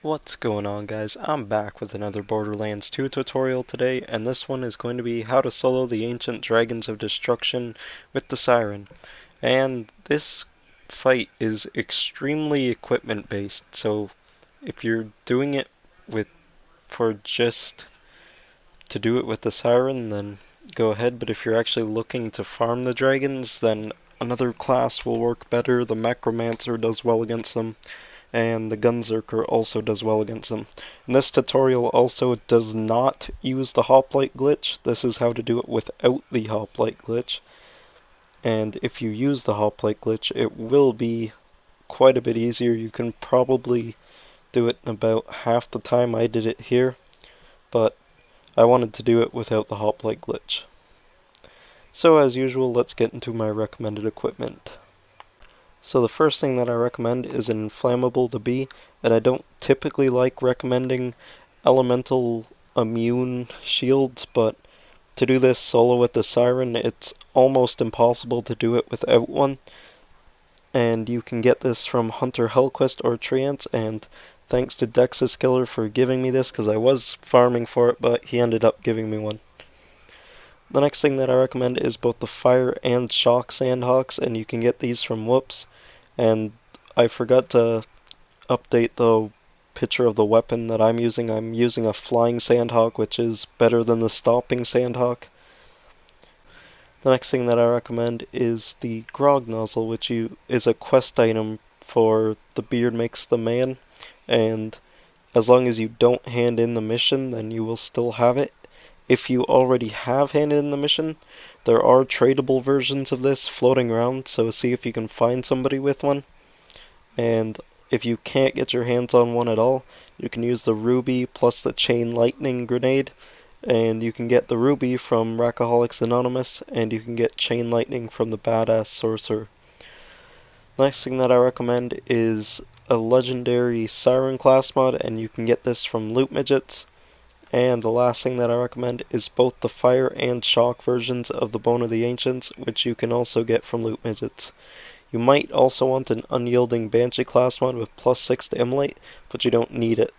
What's going on, guys? I'm back with another Borderlands 2 tutorial today, and this one is going to be how to solo the ancient dragons of destruction with the Siren. And this fight is extremely equipment based, so if you're doing it with for just to do it with the Siren, then go ahead, but if you're actually looking to farm the dragons, then another class will work better. The Necromancer does well against them, and the Gunzerker also does well against them. And this tutorial also does not use the Hoplite glitch. This is how to do it without the Hoplite glitch. And if you use the Hoplite glitch, it will be quite a bit easier. You can probably do it in about half the time I did it here, but I wanted to do it without the Hoplite glitch. So as usual, let's get into my recommended equipment. So the first thing that I recommend is an inflammable to be, and I don't typically like recommending elemental immune shields, but to do this solo with the Siren, it's almost impossible to do it without one. And you can get this from Hunter Hellquest or Treants, and thanks to Dexus Killer for giving me this, because I was farming for it, but he ended up giving me one. The next thing that I recommend is both the Fire and Shock Sandhawks, and you can get these from Whoops. And I forgot to update the picture of the weapon that I'm using. I'm using a Flying Sandhawk, which is better than the Stopping Sandhawk. The next thing that I recommend is the Grog Nozzle, which is a quest item for the Beard Makes the Man, and as long as you don't hand in the mission, then you will still have it. If you already have handed in the mission, there are tradable versions of this floating around, so see if you can find somebody with one. And if you can't get your hands on one at all, you can use the Ruby plus the Chain Lightning Grenade, and you can get the Ruby from Rackaholics Anonymous, and you can get Chain Lightning from the Badass Sorcerer. Next thing that I recommend is a legendary Siren class mod, and you can get this from Loot Midgets. And the last thing that I recommend is both the Fire and Shock versions of the Bone of the Ancients, which you can also get from Loot Midgets. You might also want an Unyielding Banshee class mod with +6 to Immolate, but you don't need it.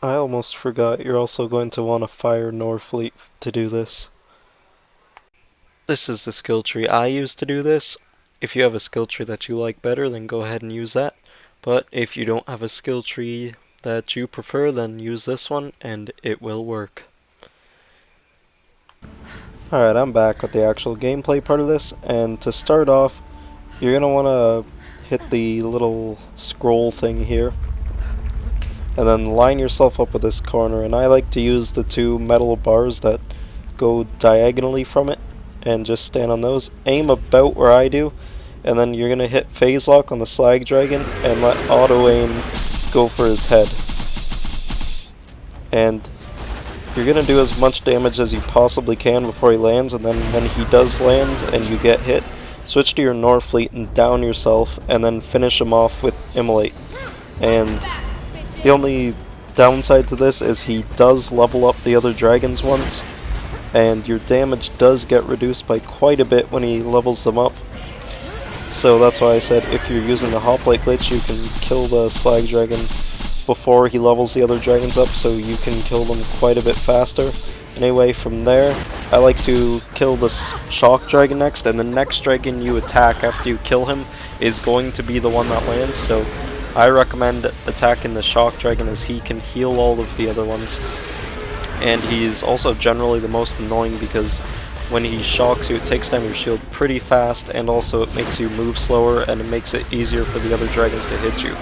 I almost forgot, you're also going to want a Fire Norfleet to do this. This is the skill tree I use to do this. If you have a skill tree that you like better, then go ahead and use that. But if you don't have a skill tree that you prefer, then use this one and it will work. Alright, I'm back with the actual gameplay part of this, and to start off, you're going to want to hit the little scroll thing here, and then line yourself up with this corner, and I like to use the two metal bars that go diagonally from it, and just stand on those. Aim about where I do, and then you're going to hit phase lock on the slag dragon, and let auto aim go for his head. And you're going to do as much damage as you possibly can before he lands, and then when he does land and you get hit, switch to your Norfleet and down yourself, and then finish him off with Immolate. And the only downside to this is he does level up the other dragons once, and your damage does get reduced by quite a bit when he levels them up. So that's why I said if you're using the Hoplite glitch, you can kill the slag dragon before he levels the other dragons up, so you can kill them quite a bit faster. Anyway, from there, I like to kill the shock dragon next, and the next dragon you attack after you kill him is going to be the one that lands, so I recommend attacking the shock dragon as he can heal all of the other ones. And he's also generally the most annoying because when he shocks you, it takes down your shield pretty fast, and also it makes you move slower, and it makes it easier for the other dragons to hit you.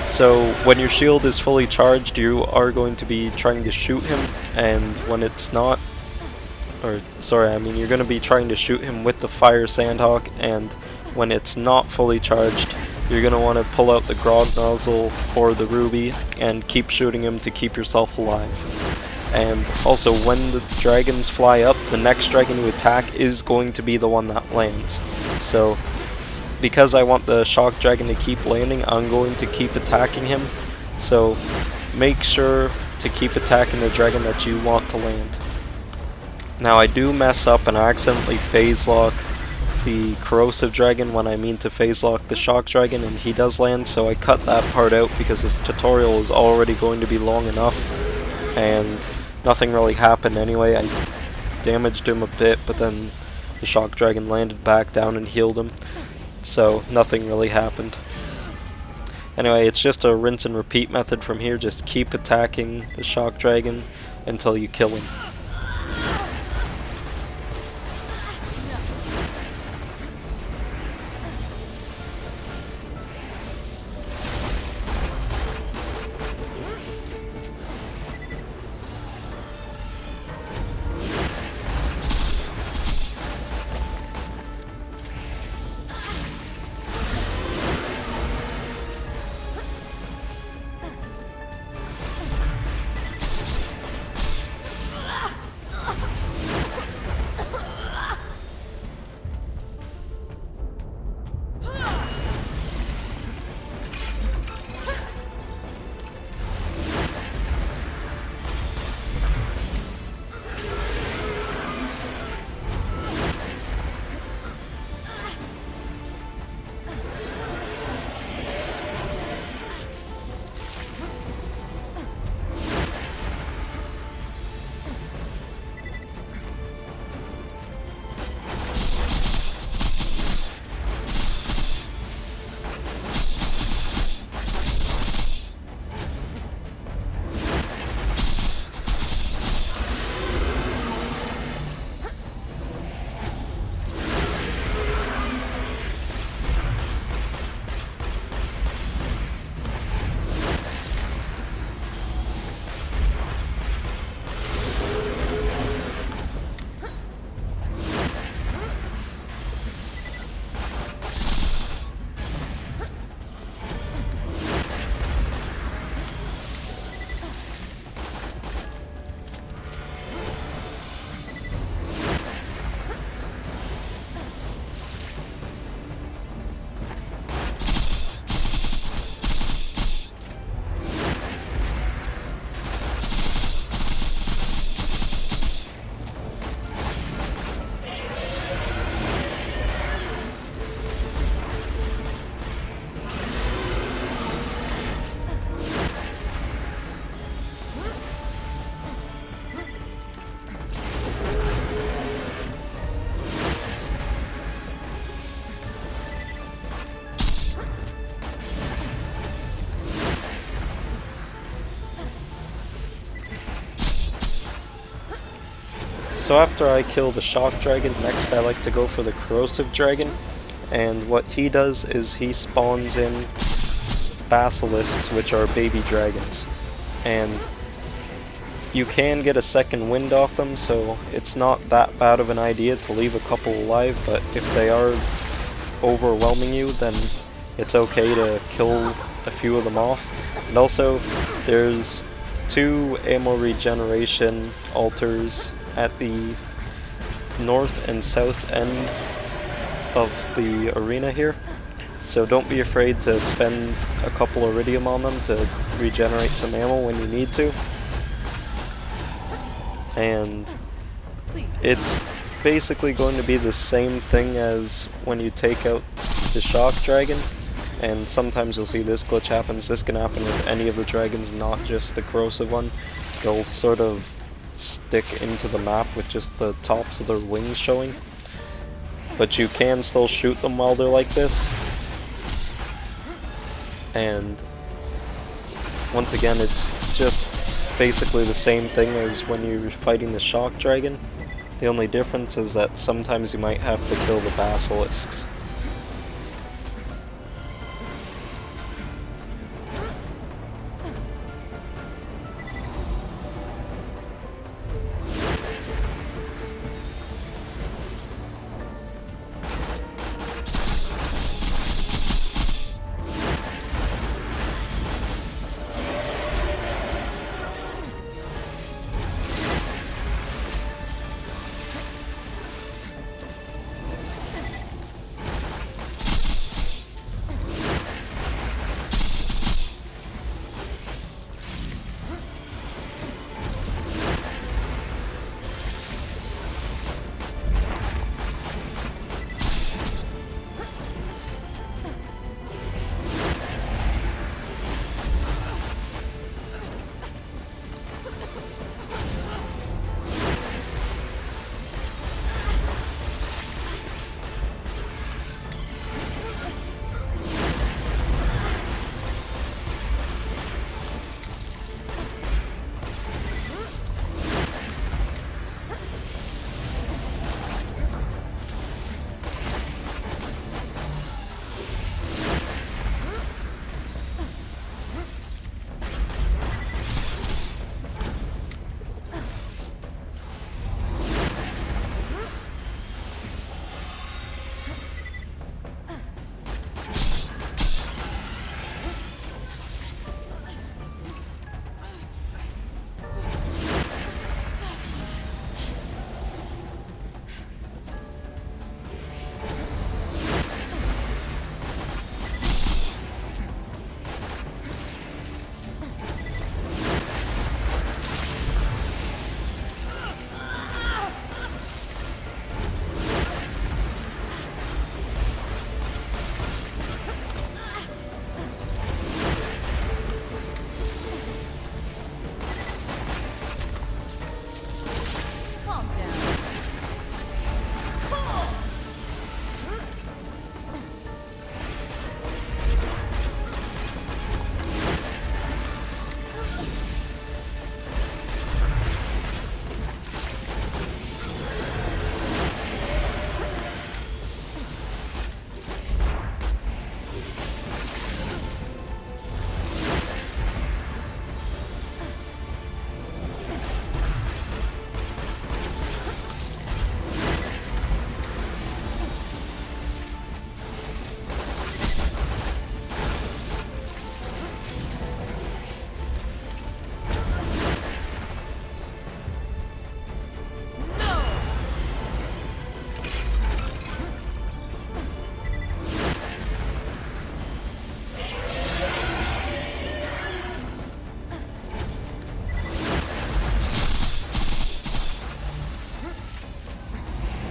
So when your shield is fully charged, you are going to be trying to shoot him, and when it's not, you're going to be trying to shoot him with the Fire Sandhawk, and when it's not fully charged, you're going to want to pull out the Grog Nozzle or the Ruby and keep shooting him to keep yourself alive. And also, when the dragons fly up, the next dragon you attack is going to be the one that lands. So because I want the shock dragon to keep landing, I'm going to keep attacking him. So make sure to keep attacking the dragon that you want to land. Now I do mess up and I accidentally phase lock the corrosive dragon when I mean to phase lock the shock dragon, and he does land, so I cut that part out because this tutorial is already going to be long enough, and nothing really happened anyway. I damaged him a bit, but then the shock dragon landed back down and healed him, so nothing really happened. Anyway, it's just a rinse and repeat method from here. Just keep attacking the shock dragon until you kill him. So after I kill the shock dragon, next I like to go for the corrosive dragon, and what he does is he spawns in basilisks, which are baby dragons, and you can get a second wind off them, so it's not that bad of an idea to leave a couple alive, but if they are overwhelming you, then it's okay to kill a few of them off. And also, there's 2 ammo regeneration altars at the north and south end of the arena here, so don't be afraid to spend a couple iridium on them to regenerate some ammo when you need to. And it's basically going to be the same thing as when you take out the shock dragon, and sometimes you'll see this glitch happens. This can happen with any of the dragons, not just the corrosive one. They'll sort of stick into the map with just the tops of their wings showing, but you can still shoot them while they're like this. And once again, it's just basically the same thing as when you're fighting the shock dragon. The only difference is that sometimes you might have to kill the basilisks.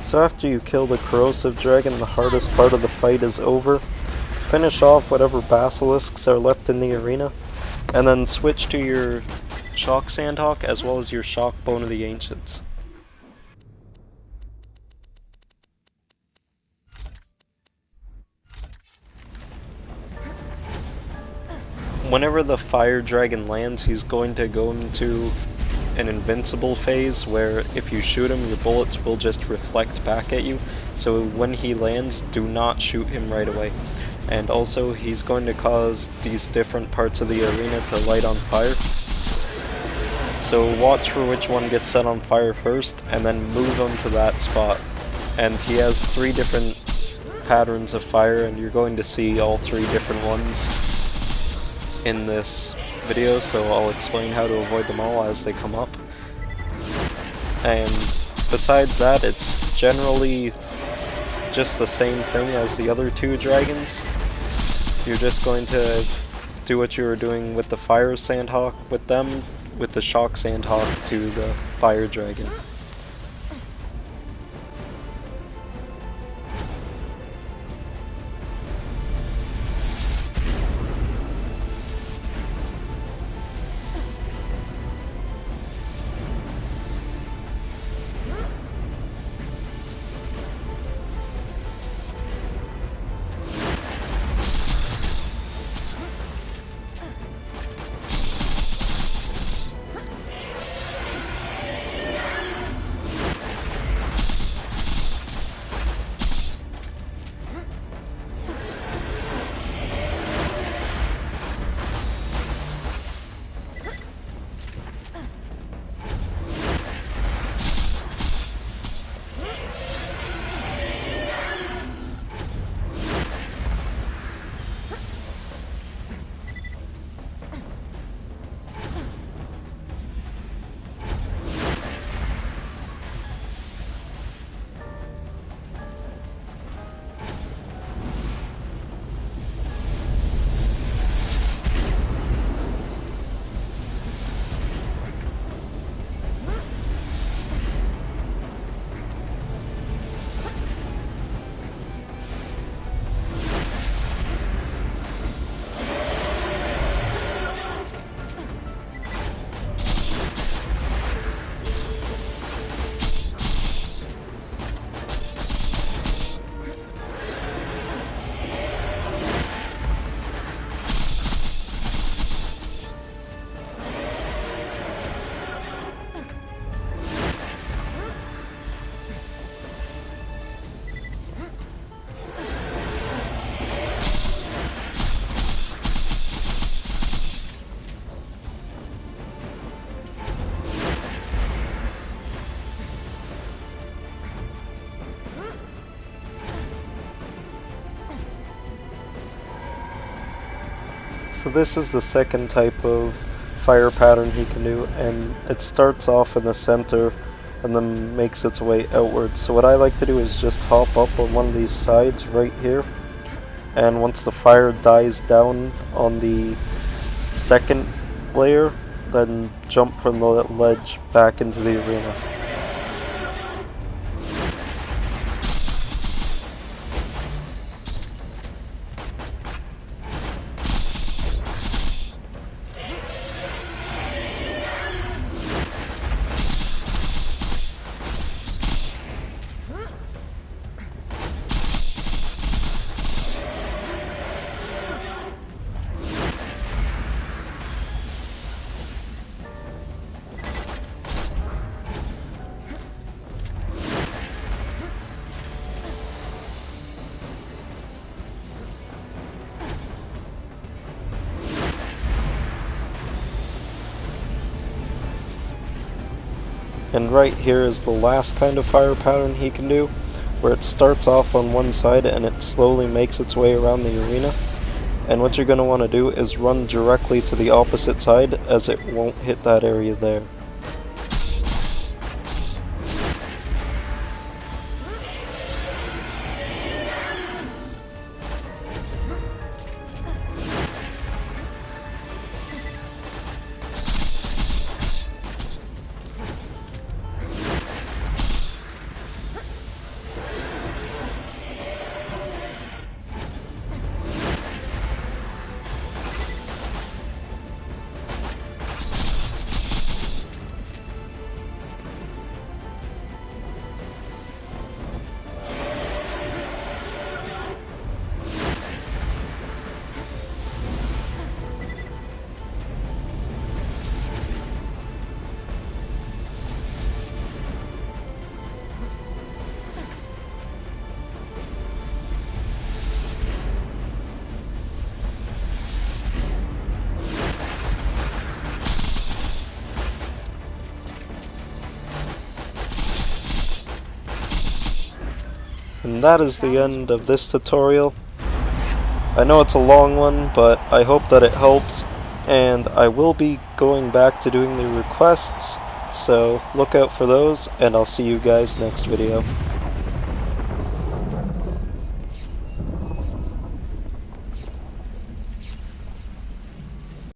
So after you kill the corrosive dragon, the hardest part of the fight is over. Finish off whatever basilisks are left in the arena, and then switch to your shock sandhawk as well as your shock bone of the ancients. Whenever the fire dragon lands, he's going to go into an invincible phase where if you shoot him, your bullets will just reflect back at you. So when he lands, do not shoot him right away. And also, he's going to cause these different parts of the arena to light on fire. So watch for which one gets set on fire first, and then move him to that spot. And he has 3 different patterns of fire, and you're going to see all 3 different ones in this video, so I'll explain how to avoid them all as they come up. And besides that, it's generally just the same thing as the other 2 dragons. You're just going to do what you were doing with the fire sandhawk with them, with the shock sandhawk to the fire dragon. So this is the second type of fire pattern he can do, and it starts off in the center and then makes its way outwards. So what I like to do is just hop up on one of these sides right here, and once the fire dies down on the second layer, then jump from the ledge back into the arena. And right here is the last kind of fire pattern he can do, where it starts off on one side and it slowly makes its way around the arena. And what you're going to want to do is run directly to the opposite side, as it won't hit that area there. And that is the end of this tutorial. I know it's a long one, but I hope that it helps, and I will be going back to doing the requests, so look out for those, and I'll see you guys next video.